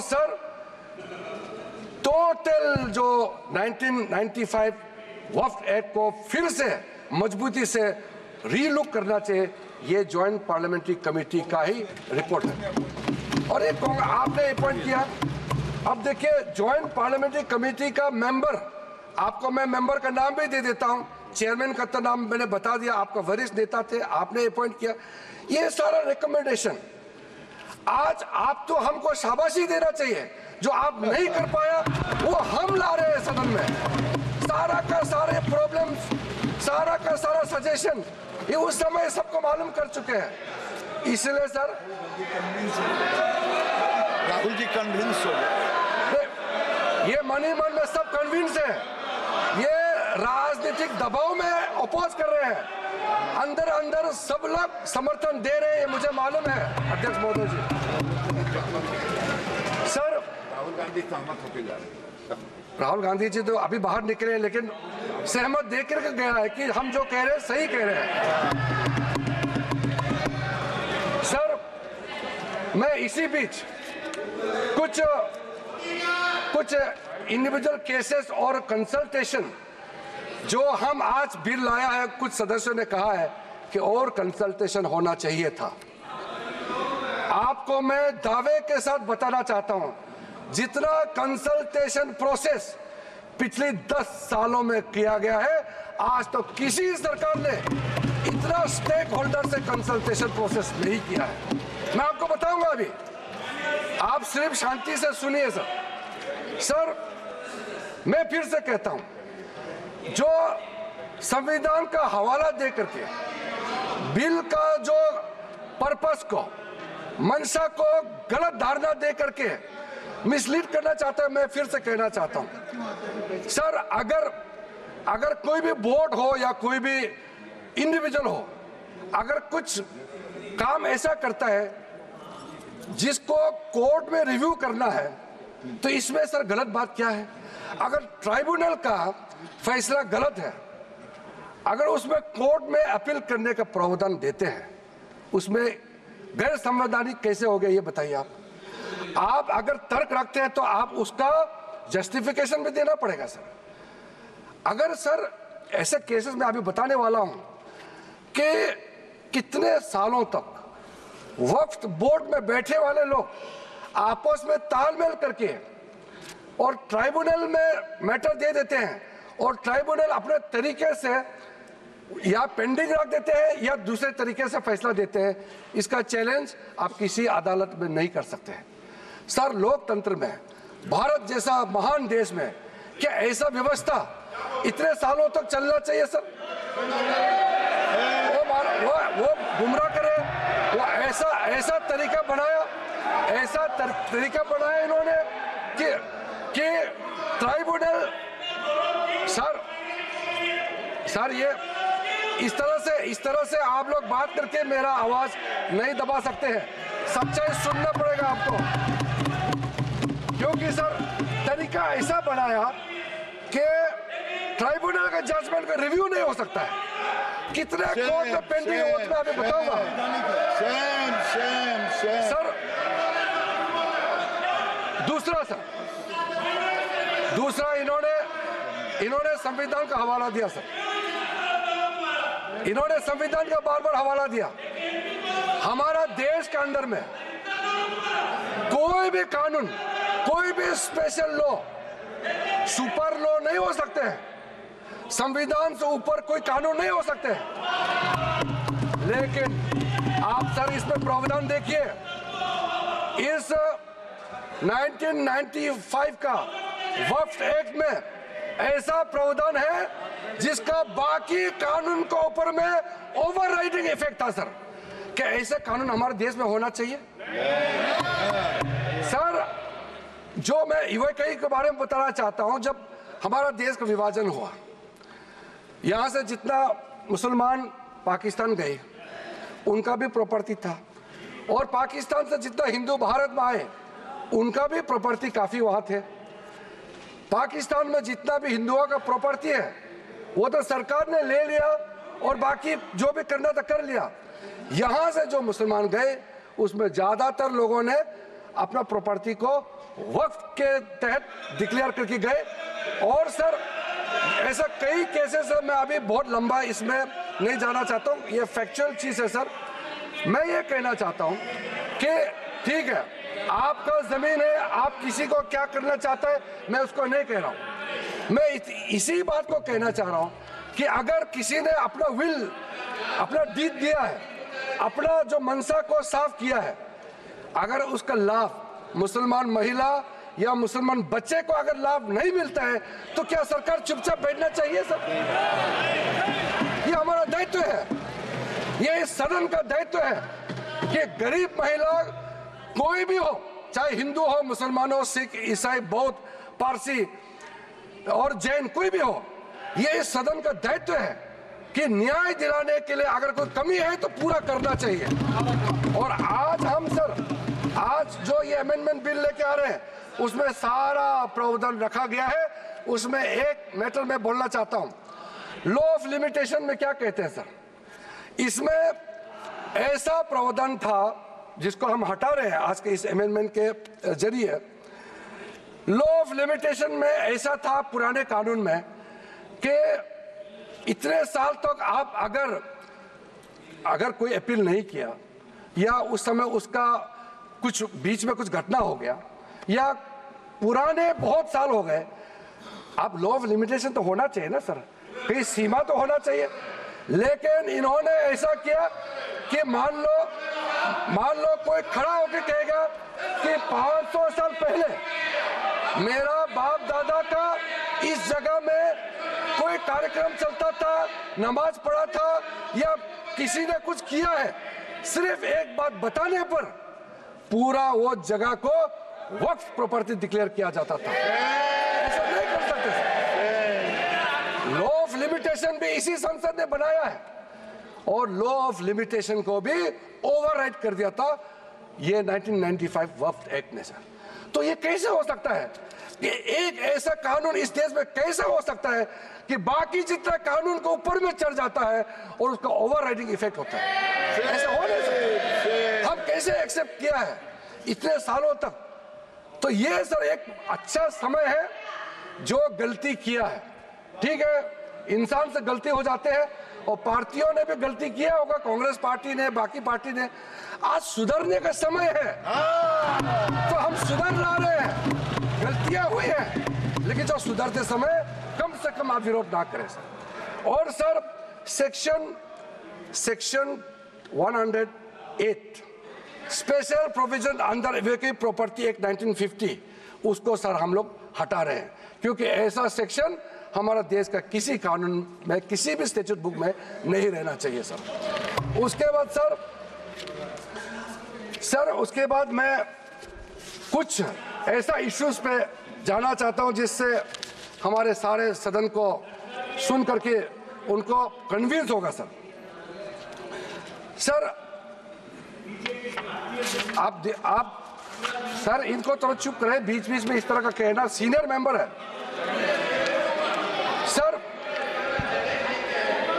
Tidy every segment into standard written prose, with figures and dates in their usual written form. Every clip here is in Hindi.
सर टोटल जो 1995 वक्फ एक्ट को फिर से मजबूती से रीलुक करना चाहिए, ये ज्वाइंट पार्लियामेंट्री कमेटी का ही रिपोर्ट है। और एक आपने अपॉइंट किया, अब देखिए ज्वाइंट पार्लियामेंट्री कमेटी का मेंबर, आपको मैं मेंबर का नाम भी दे देता हूं, चेयरमैन का तो नाम मैंने बता दिया, आपका वरिष्ठ नेता थे, आपने अपॉइंट किया। ये सारा रिकमेंडेशन आज आप तो हमको शाबाशी देना चाहिए, जो आप नहीं कर पाया वो हम ला रहे हैं सदन में। सारा का सारे प्रॉब्लम, सारा का सारा सजेशन ये उस समय सबको मालूम कर चुके हैं। इसलिए सर राहुल जी कन्विंस हो गए, ये मनी मन में सब कन्विंस है, ये राजनीतिक दबाव में अपोज कर रहे हैं, अंदर अंदर सब लोग समर्थन दे रहे हैं, ये मुझे मालूम है अध्यक्ष महोदय जी। सर राहुल गांधी सहमत होकर जा रहे हैं। राहुल गांधी जी तो अभी बाहर निकले हैं, लेकिन सहमत देकर के गया है कि हम जो कह रहे हैं सही कह रहे हैं। सर मैं इसी बीच कुछ इंडिविजुअल केसेस और कंसल्टेशन जो हम आज बिल लाया है, कुछ सदस्यों ने कहा है कि और कंसल्टेशन होना चाहिए था। आपको मैं दावे के साथ बताना चाहता हूं, जितना कंसल्टेशन प्रोसेस पिछले 10 सालों में किया गया है, आज तो किसी सरकार ने इतना स्टेक होल्डर से कंसल्टेशन प्रोसेस नहीं किया है। मैं आपको बताऊंगा अभी, आप सिर्फ शांति से सुनिए सर। मैं फिर से कहता हूं, जो संविधान का हवाला दे करके बिल का जो पर्पस को, मंशा को गलत धारणा दे करके मिसलीड करना चाहता है, मैं फिर से कहना चाहता हूं सर, अगर कोई भी बोर्ड हो या कोई भी इंडिविजुअल हो, अगर कुछ काम ऐसा करता है जिसको कोर्ट में रिव्यू करना है, तो इसमें सर गलत बात क्या है? अगर ट्राइब्यूनल का फैसला गलत है, अगर उसमें कोर्ट में अपील करने का प्रावधान देते हैं, उसमें गैर संवैधानिक कैसे हो गया ये बताइए आप अगर तर्क रखते हैं तो आप उसका जस्टिफिकेशन भी देना पड़ेगा सर। अगर सर ऐसे केसेस में अभी बताने वाला हूं कि कितने सालों तक वक्फ बोर्ड में बैठे वाले लोग आपस में तालमेल करके और ट्राइब्यूनल में मैटर दे देते हैं, और ट्राइब्यूनल अपने तरीके से या पेंडिंग रख देते हैं या दूसरे तरीके से फैसला देते हैं। इसका चैलेंज आप किसी अदालत में नहीं कर सकते हैं सर। लोकतंत्र में, भारत जैसा महान देश में क्या ऐसा व्यवस्था इतने सालों तक चलना चाहिए सर? वो गुमराह करे, वो ऐसा तरीका बनाया इन्होंने कि ट्राइब्यूनल सर ये इस तरह से आप लोग बात करके मेरा आवाज नहीं दबा सकते हैं। सच्चाई सुनना पड़ेगा आपको, क्योंकि सर तरीका ऐसा बनाया कि ट्राइब्यूनल का जजमेंट का रिव्यू नहीं हो सकता है। कितने कोर्ट में पेंडिंग है वो मैं अभी बताऊंगा सर। दूसरा इन्होंने संविधान का हवाला दिया सर, इन्होंने संविधान का बार-बार हवाला दिया। हमारा देश के अंदर में कोई भी कानून, कोई भी स्पेशल लॉ सुपर लॉ नहीं हो सकते हैं, संविधान से ऊपर कोई कानून नहीं हो सकते हैं। लेकिन आप सर इसमें प्रावधान देखिए, इस 1995 का वक्फ एक्ट में ऐसा प्रावधान है जिसका बाकी कानून के ऊपर में ओवरराइडिंग इफेक्ट था सर। क्या ऐसे कानून हमारे देश में होना चाहिए सर? जो मैं यूएई के बारे में बताना चाहता हूं, जब हमारा देश का विभाजन हुआ, यहां से जितना मुसलमान पाकिस्तान गए उनका भी प्रॉपर्टी था, और पाकिस्तान से जितना हिंदू भारत में आए उनका भी प्रॉपर्टी काफी वहां थे। पाकिस्तान में जितना भी हिंदुओं का प्रॉपर्टी है वो तो सरकार ने ले लिया, और बाकी जो भी करना था कर लिया। यहां से जो मुसलमान गए उसमें ज्यादातर लोगों ने अपना प्रॉपर्टी को वक्फ के तहत डिक्लेयर करके गए। और सर ऐसा कई केसेस है, मैं अभी बहुत लंबा इसमें नहीं जाना चाहता हूँ, ये फैक्चुअल चीज है सर। मैं ये कहना चाहता हूँ कि ठीक है, आपका जमीन है, आप किसी को क्या करना चाहता है मैं उसको नहीं कह रहा हूँ। मैं इसी बात को कहना चाह रहा हूँ कि अगर किसी ने अपना विल, अपना डीड दिया है, अपना जो मनसा को साफ किया है, अगर उसका लाभ मुसलमान महिला या मुसलमान बच्चे को अगर लाभ नहीं मिलता है तो क्या सरकार चुपचाप बैठना चाहिए सर? ये हमारा दायित्व है, ये इस सदन का दायित्व है कि गरीब महिला कोई भी हो, चाहे हिंदू हो, मुसलमान हो, सिख, ईसाई, बौद्ध, पारसी और जैन, कोई भी हो, ये इस सदन का दायित्व है कि न्याय दिलाने के लिए अगर कोई कमी है तो पूरा करना चाहिए। और आज हम सर, आज जो ये अमेंडमेंट बिल लेके आ रहे हैं उसमें सारा प्रावधान रखा गया है। उसमें एक मैटर मैं बोलना चाहता हूं, लॉ ऑफ लिमिटेशन में क्या कहते हैं सर, इसमें ऐसा प्रावधान था जिसको हम हटा रहे हैं आज के इस अमेंडमेंट के जरिए। लॉ ऑफ लिमिटेशन में ऐसा था पुराने कानून में कि इतने साल तक आप अगर कोई अपील नहीं किया या उस समय उसका कुछ बीच में कुछ घटना हो गया या पुराने बहुत साल हो गए, अब लॉ ऑफ लिमिटेशन तो होना चाहिए ना सर, कहीं सीमा तो होना चाहिए। लेकिन इन्होंने ऐसा किया कि मान लो कोई खड़ा होकर कहेगा कि 500 साल पहले मेरा बाप दादा का इस जगह में कोई कार्यक्रम चलता था, नमाज पढ़ा था या किसी ने कुछ किया है, सिर्फ एक बात बताने पर पूरा वो जगह को वक्फ प्रॉपर्टी डिक्लेयर किया जाता था। ऐसा नहीं कर सकते। लॉ ऑफ लिमिटेशन भी इसी संसद ने बनाया है और लॉ ऑफ लिमिटेशन को भी ओवरराइड कर दिया था ये 1995 वक्फ एक्ट ने सर। तो ये कैसे हो सकता है कि एक ऐसा कानून इस देश में कैसे हो सकता है कि बाकी जितना कानून को ऊपर में चढ़ जाता है और उसका ओवरराइडिंग इफेक्ट होता है? ऐसा हो नहीं सकता। हम कैसे एक्सेप्ट किया है इतने सालों तक? तो ये सर एक अच्छा समय है जो गलती किया है, ठीक है, इंसान से गलती हो जाते हैं और पार्टियों ने भी गलती किया होगा, कांग्रेस पार्टी ने, बाकी पार्टी ने। आज सुधरने का समय है तो हम सुधर ला रहे हैं, गलतियां हुई हैं लेकिन जो सुधरते समय कम से कम आप विरोध ना करें सर। और sir section 108 special provision under evacuee property act 1950, उसको सर हम लोग हटा रहे हैं क्योंकि ऐसा सेक्शन हमारा देश का किसी कानून में, किसी भी स्टैट्यूट बुक में नहीं रहना चाहिए सर। उसके बाद उसके बाद मैं कुछ ऐसा इश्यूज पे जाना चाहता हूं जिससे हमारे सारे सदन को सुन करके उनको कन्विंस होगा सर। आप सर इनको थोड़ा चुप करें, बीच बीच में इस तरह का कहना, सीनियर मेंबर है सर।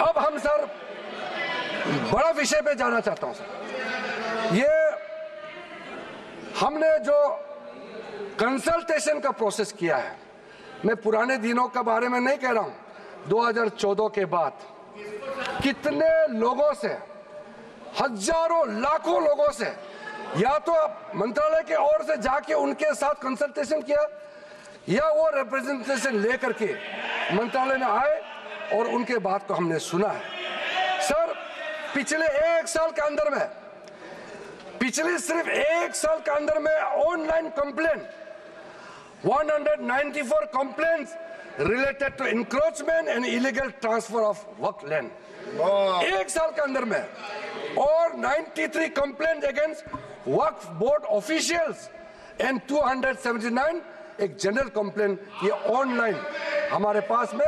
अब हम सर बड़ा विषय पे जाना चाहता हूं सर। ये हमने जो कंसल्टेशन का प्रोसेस किया है, मैं पुराने दिनों के बारे में नहीं कह रहा हूं, 2014 के बाद कितने लोगों से, हजारों लाखों लोगों से या तो मंत्रालय के ओर से जाके उनके साथ कंसल्टेशन किया या वो रिप्रेजेंटेशन लेकर के मंत्रालय में आए और उनके बात को हमने सुना है सर। पिछले एक साल के अंदर में, पिछले सिर्फ एक साल के अंदर में online complaint 194 complaints related to encroachment and illegal transfer of waqf land एक साल के अंदर में, और 93 complaint against Waqf board officials and 279 एक जनरल कंप्लेंट, ये ऑनलाइन हमारे पास में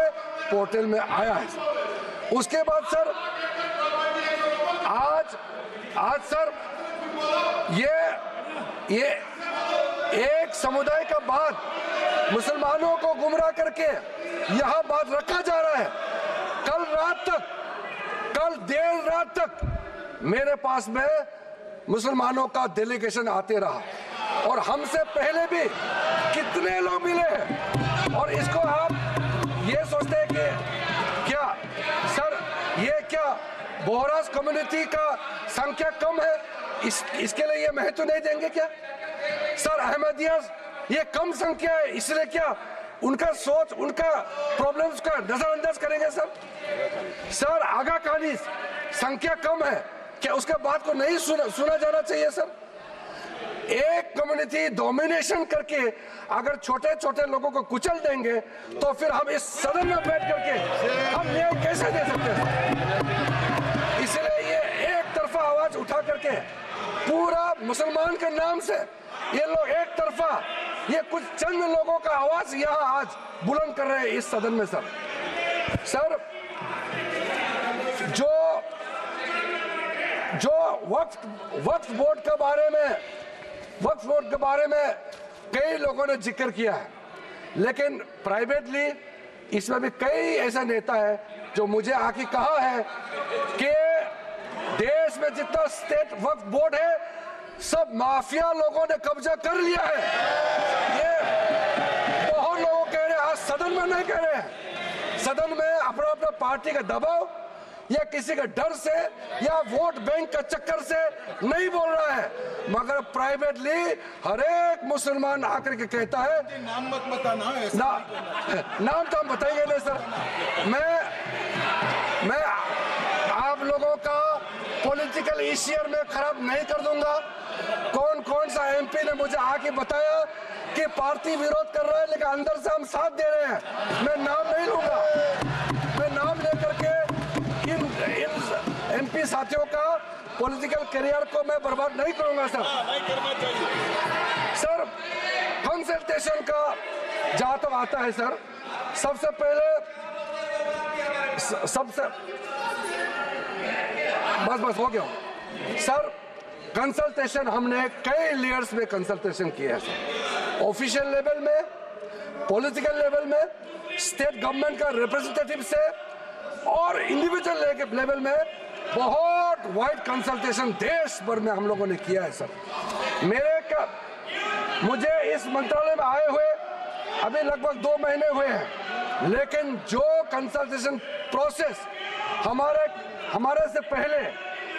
पोर्टल में आया है। उसके बाद सर आज सर ये एक समुदाय का बात मुसलमानों को गुमराह करके यहां बात रखा जा रहा है। कल देर रात तक मेरे पास में मुसलमानों का डेलीगेशन आते रहा और हमसे पहले भी कितने लोग मिले हैं, और इसको आप ये सोचते हैं कि क्या सर ये क्या बोहरास कम्युनिटी का संख्या कम है, इसके लिए ये महत्व नहीं देंगे क्या? सर अहमदिया ये कम संख्या है, इसलिए क्या उनका सोच, उनका प्रॉब्लम्स का नजरअंदाज करेंगे सर आगा कहानी संख्या कम है क्या उसके बात को नहीं सुना जाना चाहिए सर? एक कम्युनिटी डोमिनेशन करके अगर छोटे छोटे लोगों को कुचल देंगे तो फिर हम इस सदन में बैठ करके हम न्याय कैसे दे सकते हैं? इसलिए ये एक तरफा आवाज उठा करके पूरा मुसलमान के नाम से ये लोग एक तरफा, ये कुछ चंद लोगों का आवाज यहाँ आज बुलंद कर रहे हैं इस सदन में सर जो वक्फ बोर्ड के बारे में कई लोगों ने जिक्र किया है, लेकिन प्राइवेटली इसमें भी कई ऐसा नेता है जो मुझे आके कहा है कि देश में जितना स्टेट वक्फ बोर्ड है सब माफिया लोगों ने कब्जा कर लिया है। ये बहुत लोग कह रहे हैं, आज सदन में नहीं कह रहे हैं, सदन में अपना अपना पार्टी का दबाव या किसी के डर से या वोट बैंक का चक्कर से नहीं बोल रहा है, मगर प्राइवेटली हर एक मुसलमान आकर के कहता है नाम मत बताना नाम तो हम बताएंगे नहीं सर। मैं आप लोगों का पॉलिटिकल इश्यूर में खराब नहीं कर दूंगा। कौन सा एमपी ने मुझे आके बताया कि पार्टी विरोध कर रहा है लेकिन अंदर से हम साथ दे रहे हैं, मैं नाम नहीं लूंगा। मैं नाम लेकर के इन एमपी साथियों का पॉलिटिकल करियर को मैं बर्बाद नहीं करूंगा सर। कंसल्टेशन का जहां तक आता है सर, सबसे पहले बस हो गया सर। कंसल्टेशन हमने कई लेयर्स में कंसल्टेशन किया है सर, ऑफिशियल लेवल में, पॉलिटिकल लेवल में, स्टेट गवर्नमेंट का रिप्रेजेंटेटिव से और इंडिविजुअल लेवल में बहुत वाइड कंसल्टेशन देश भर में हम लोगों ने किया है सर। मुझे इस मंत्रालय में आए हुए अभी लगभग 2 महीने हुए हैं, लेकिन जो कंसल्टेशन प्रोसेस हमारे से पहले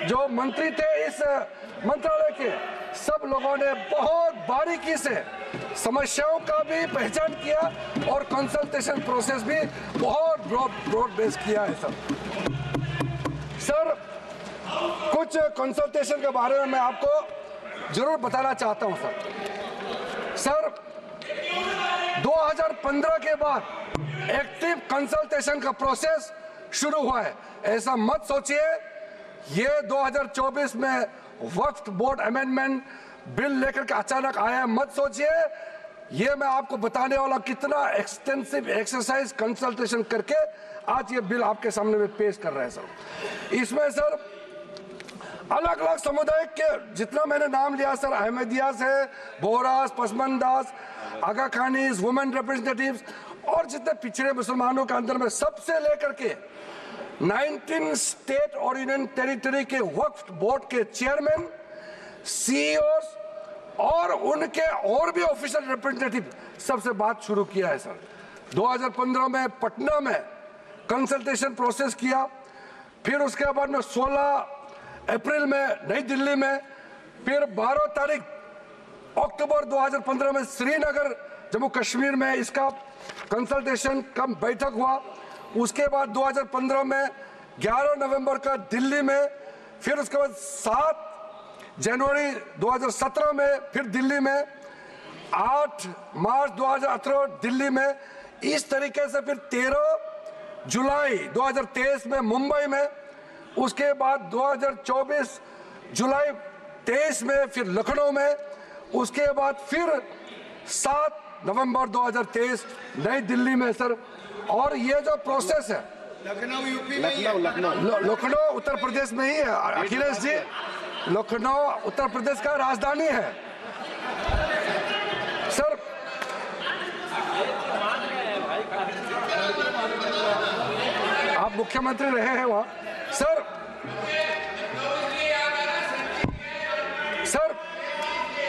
जो मंत्री थे इस मंत्रालय के, सब लोगों ने बहुत बारीकी से समस्याओं का भी पहचान किया और कंसल्टेशन प्रोसेस भी बहुत ब्रॉड बेस किया है सर। कुछ कंसल्टेशन के बारे में मैं आपको जरूर बताना चाहता हूं सर। 2015 के बाद एक्टिव कंसल्टेशन का प्रोसेस शुरू हुआ है। ऐसा मत सोचिए ये 2024 में वक्फ बोर्ड अमेंडमेंट बिल लेकर के अचानक आया, मत सोचिए। ये मैं आपको बताने वाला कितना एक्सटेंसिव एक्सरसाइज कंसल्टेशन करके आज ये बिल आपके सामने में पेश कर रहे हैं सर। इसमें सर अलग अलग समुदाय के जितना मैंने नाम लिया सर, अहमदियास है, बोहरास, पसमंदास, आगा खानीज, वुमेन रिप्रेजेंटेटिव्स और जितने पिछड़े मुसलमानों के अंदर में सबसे लेकर के 19 स्टेट और यूनियन टेरिटरी के वक्फ बोर्ड के चेयरमैन, सीईओस और उनके और भी ऑफिशियल रिप्रेजेंटेटिव सबसे बात शुरू किया है सर। 2015 में पटना में कंसल्टेशन प्रोसेस किया, फिर उसके बाद में 16 अप्रैल में नई दिल्ली में, फिर 12 तारीख अक्टूबर 2015 में श्रीनगर जम्मू कश्मीर में इसका कंसल्टेशन का बैठक हुआ। उसके बाद 2015 में 11 नवंबर का दिल्ली में, फिर उसके बाद 7 जनवरी 2017 में फिर दिल्ली में, 8 मार्च 2018 दिल्ली में, इस तरीके से फिर 13 जुलाई 2023 में मुंबई में, उसके बाद 2024 जुलाई 23 में फिर लखनऊ में, उसके बाद फिर 7 नवंबर 2023 नई दिल्ली में सर। और ये जो प्रोसेस है लखनऊ यूपी में, लखनऊ उत्तर प्रदेश में ही है अखिलेश जी। लखनऊ उत्तर प्रदेश का राजधानी है सर। आप मुख्यमंत्री रहे हैं वहां सर।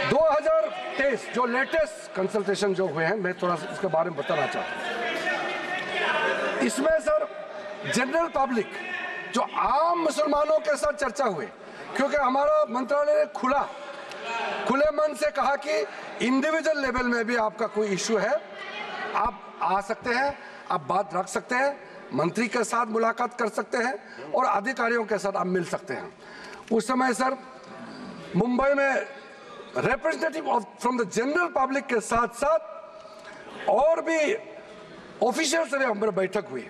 2023 केस जो लेटेस्ट कंसल्टेशन जो हुए हैं, मैं थोड़ा सा इसके बारे में बताना चाहता हूँ। इसमें सर जनरल पब्लिक जो आम मुसलमानों के साथ चर्चा हुई, क्योंकि हमारा मंत्रालय ने खुले मन से कहा कि इंडिविजुअल लेवल में भी आपका कोई इश्यू है, आप आ सकते हैं, आप बात रख सकते हैं, मंत्री के साथ मुलाकात कर सकते हैं और अधिकारियों के साथ आप मिल सकते हैं। उस समय सर मुंबई में representative from the general public के साथ साथ और भी ऑफिशियल से भी हमारी बैठक हुई।